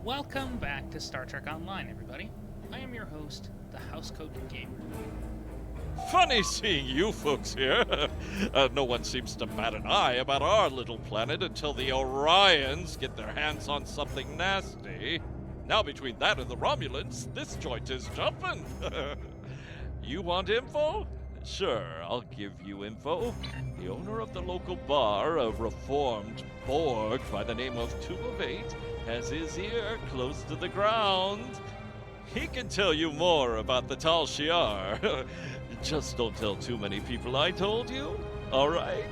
Welcome back to Star Trek Online, everybody. I am your host, the Housecoat Gamer. Funny seeing you folks here. No one seems to bat an eye about our little planet until the Orions get their hands on something nasty. Now between that and the Romulans, this joint is jumping. You want info? Sure, I'll give you info. The owner of the local bar, a reformed Borg by the name of 2 of 8, has his ear close to the ground. He can tell you more about the Tal Shiar. Just don't tell too many people I told you, all right?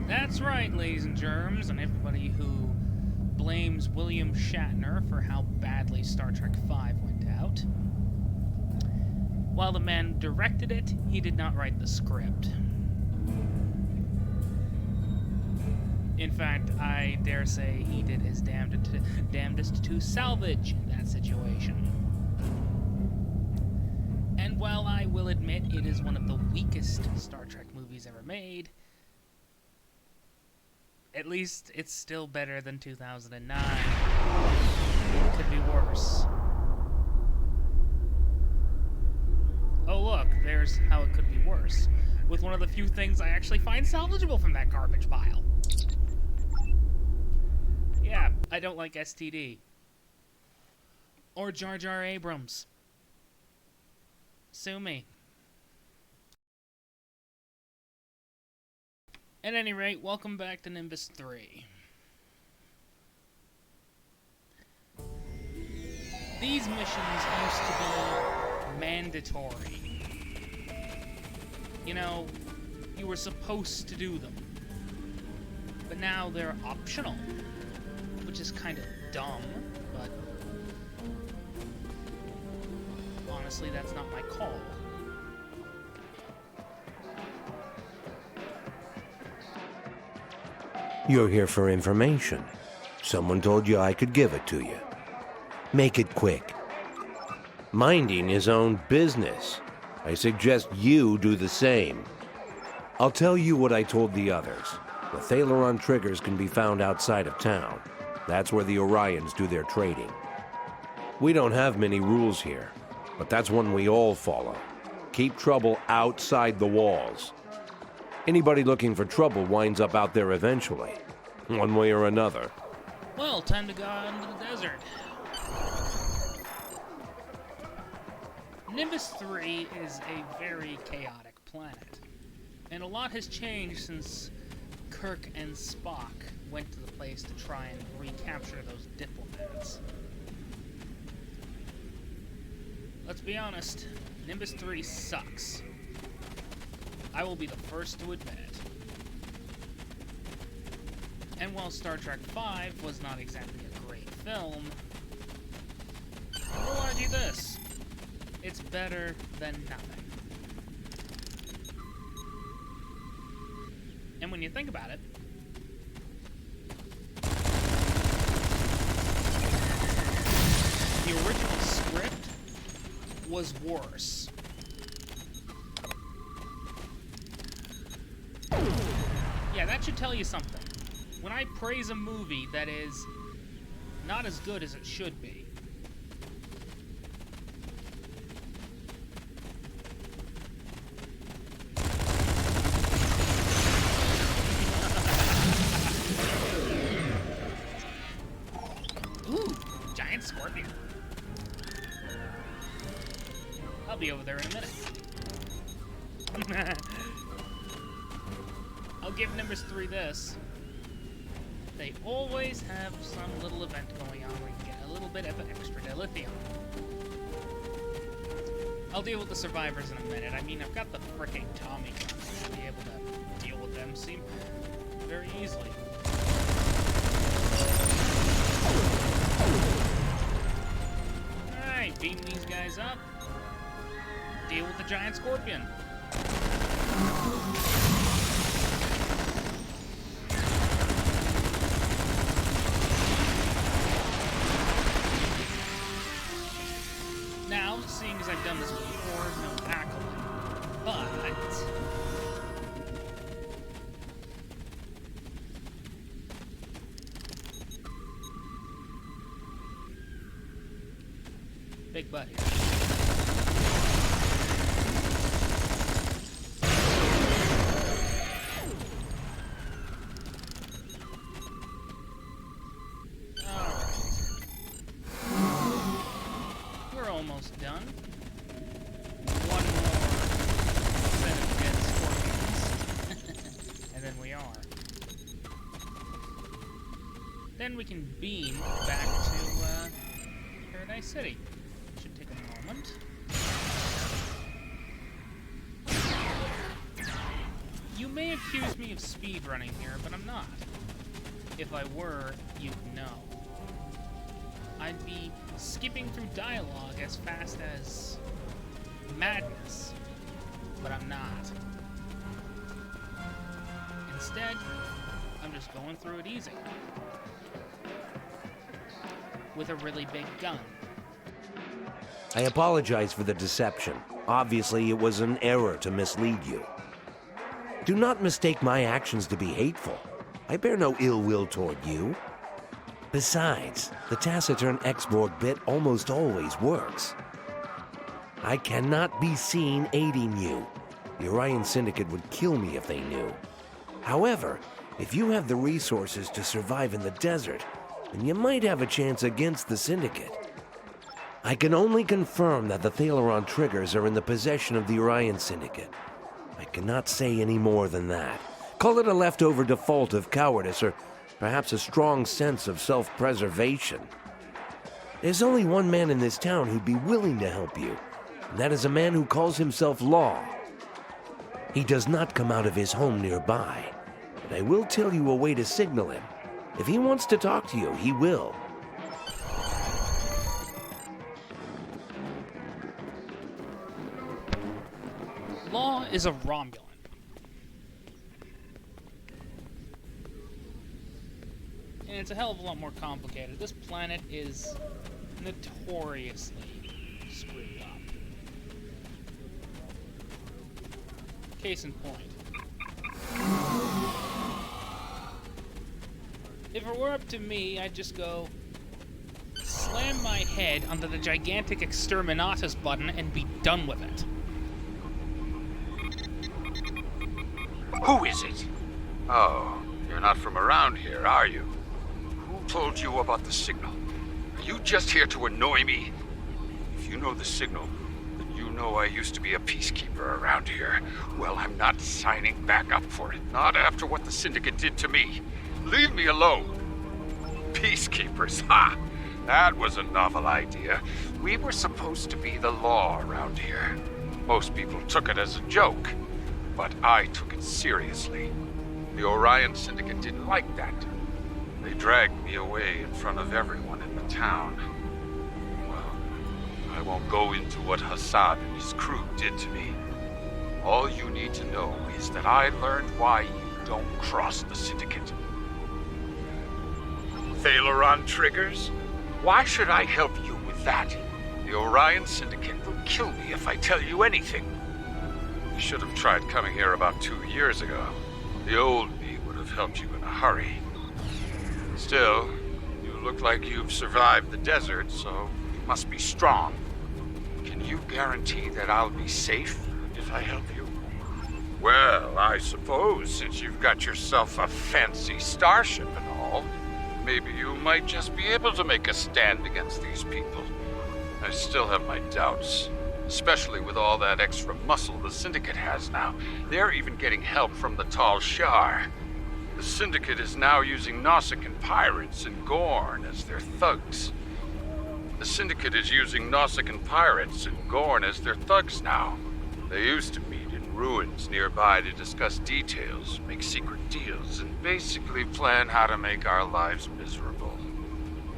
That's right, ladies and germs, and everybody who blames William Shatner for how badly Star Trek V went out. While the man directed it, he did not write the script. In fact, I dare say he did his damnedest to salvage that situation. And while I will admit it is one of the weakest Star Trek movies ever made, at least it's still better than 2009. It could be worse. Oh look, there's how it could be worse, with one of the few things I actually find salvageable from that garbage pile. Yeah, I don't like STD. Or Jar Jar Abrams. Sue me. At any rate, welcome back to Nimbus III. These missions used to be mandatory. You know, you were supposed to do them. But now they're optional. Which is kind of dumb, but honestly, that's not my call. You're here for information. Someone told you I could give it to you. Make it quick. Minding his own business. I suggest you do the same. I'll tell you what I told the others. The Thalaron triggers can be found outside of town. That's where the Orions do their trading. We don't have many rules here, but that's one we all follow. Keep trouble outside the walls. Anybody looking for trouble winds up out there eventually, one way or another. Well, time to go out into the desert. Nimbus III is a very chaotic planet, and a lot has changed since Kirk and Spock went to the place to try and recapture those diplomats. Let's be honest, Nimbus III sucks. I will be the first to admit it. And while Star Trek V was not exactly a great film, I will argue this: it's better than nothing. And when you think about it, the original script was worse. Yeah, that should tell you something. When I praise a movie that is not as good as it should be, ooh, giant scorpion. I'll be over there in a minute. I'll give Nimbus III this. They always have some little event going on where you get a little bit of extra dilithium. I'll deal with the survivors in a minute. I mean, I've got the fricking Tommy guns. I'll be able to deal with them seem very easily. Alright, beam these guys up. Deal with the giant scorpion. Now, seeing as I've done this before, no accolade, but Big butt here. We're almost done. One more set of dead scorpions. And then we are. Then we can beam back to Paradise City. Should take a moment. You may accuse me of speedrunning here, but I'm not. If I were, you'd know. I'd be skipping through dialogue as fast as madness, but I'm not. Instead, I'm just going through it easy. With a really big gun. I apologize for the deception. Obviously, it was an error to mislead you. Do not mistake my actions to be hateful. I bear no ill will toward you. Besides, the taciturn X-Borg bit almost always works. I cannot be seen aiding you. The Orion Syndicate would kill me if they knew. However, if you have the resources to survive in the desert, then you might have a chance against the Syndicate. I can only confirm that the Thalaron triggers are in the possession of the Orion Syndicate. I cannot say any more than that. Call it a leftover default of cowardice, or perhaps a strong sense of self-preservation. There's only one man in this town who'd be willing to help you, and that is a man who calls himself Law. He does not come out of his home nearby, but I will tell you a way to signal him. If he wants to talk to you, he will. Law is a Romulan. And it's a hell of a lot more complicated. This planet is notoriously screwed up. Case in point. If it were up to me, I'd just go slam my head onto the gigantic Exterminatus button and be done with it. Who is it? Oh, you're not from around here, are you? Who told you about the signal? Are you just here to annoy me? If you know the signal, then you know I used to be a peacekeeper around here. Well, I'm not signing back up for it. Not after what the Syndicate did to me. Leave me alone. Peacekeepers, ha! That was a novel idea. We were supposed to be the law around here. Most people took it as a joke. But I took it seriously. The Orion Syndicate didn't like that. They dragged me away in front of everyone in the town. Well, I won't go into what Hassan and his crew did to me. All you need to know is that I learned why you don't cross the Syndicate. Thalaron triggers? Why should I help you with that? The Orion Syndicate will kill me if I tell you anything. You should have tried coming here about 2 years ago. The old me would have helped you in a hurry. Still, you look like you've survived the desert, so you must be strong. Can you guarantee that I'll be safe if I help you? Well, I suppose since you've got yourself a fancy starship and all, maybe you might just be able to make a stand against these people. I still have my doubts. Especially with all that extra muscle the Syndicate has now. They're even getting help from the Tal Shiar. The Syndicate is now using Nausicaan pirates and Gorn as their thugs. The Syndicate is using Nausicaan pirates and Gorn as their thugs now. They used to meet in ruins nearby to discuss details, make secret deals, and basically plan how to make our lives miserable.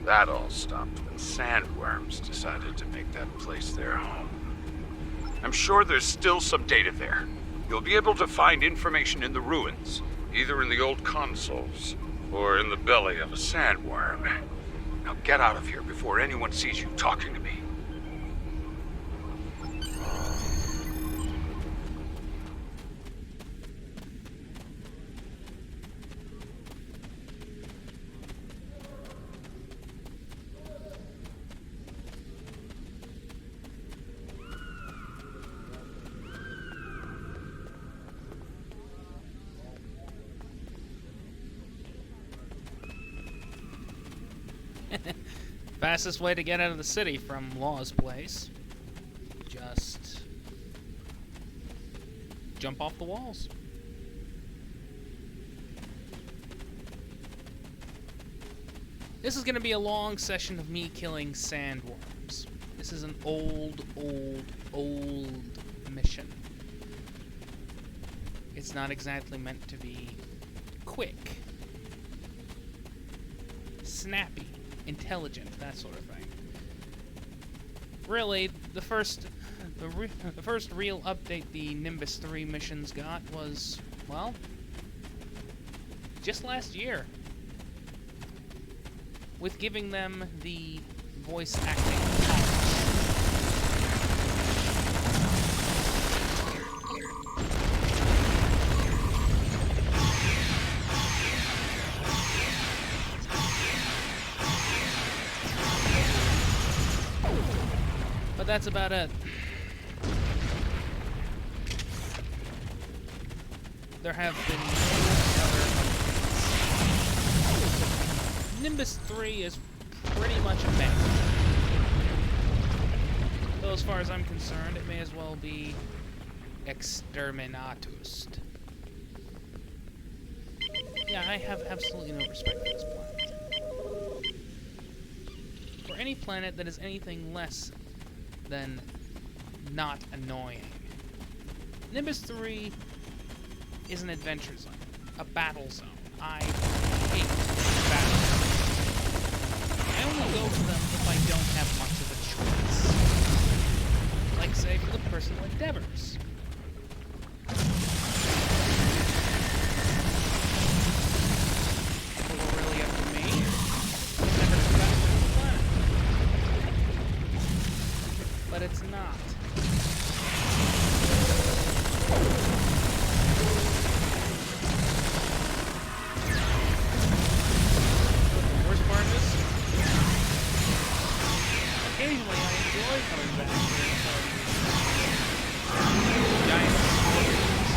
That all stopped when sandworms decided to make that place their home. I'm sure there's still some data there. You'll be able to find information in the ruins, either in the old consoles or in the belly of a sandworm. Now get out of here before anyone sees you talking to me. Fastest way to get out of the city from Law's place. Just jump off the walls. This is going to be a long session of me killing sandworms. This is an old mission. It's not exactly meant to be quick, snappy, intelligent, that sort of thing. Really, the first real update the Nimbus III missions got was, well, just last year, with giving them the voice acting polish. But that's about it. There have been no other. Nimbus 3 is pretty much a mess. Though as far as I'm concerned, it may as well be Exterminatus. Yeah, I have absolutely no respect for this planet. For any planet that is anything less than not annoying. Nimbus 3 is an adventure zone, a battle zone. I hate battle zones. I only go to them if I don't have much of a choice. Like, say, for the personal endeavors. If it were really up to me, I'd never come back to the planet. But it's not. Worst part is, occasionally I enjoy coming back here and giant scorpions,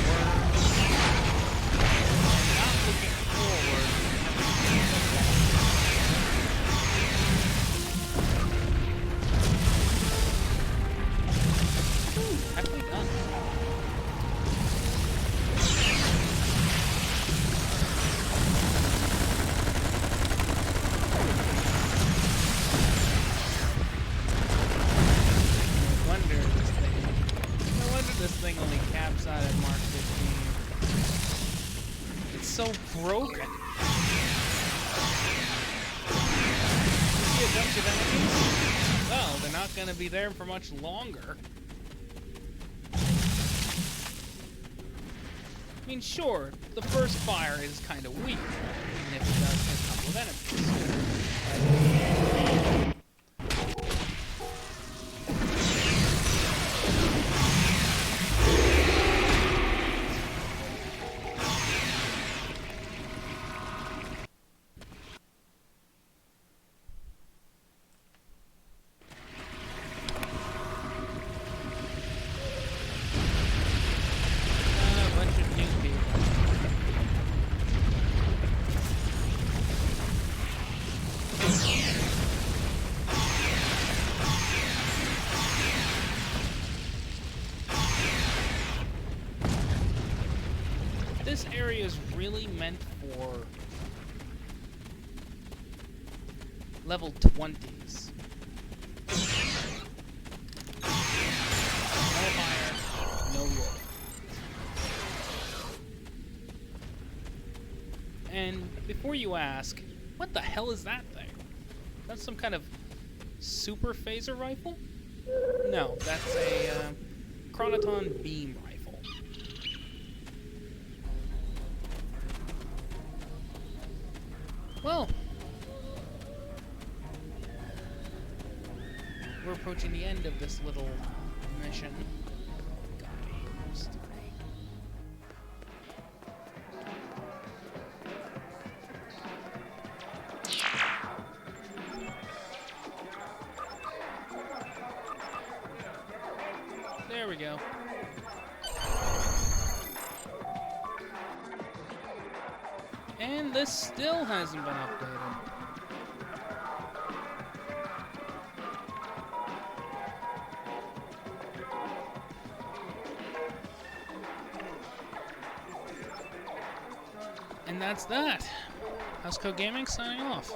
worms, and not looking forward to having to deal with that. Halfway done. No wonder this thing only caps out at Mark 15. It's so broken. You see a bunch of enemies? Well, they're not going to be there for much longer. I mean, sure, the first fire is kind of weak, even if it does hit a couple of enemies. A bunch of new people. This area is really meant for level 20s. No higher, no lower. And before you ask, what the hell is that thing? That's some kind of super phaser rifle? No, that's a chronoton beam rifle. Well, we're approaching the end of this little mission. Games 3. There we go. And this still hasn't been updated. And that's that. Housecoat Gaming signing off.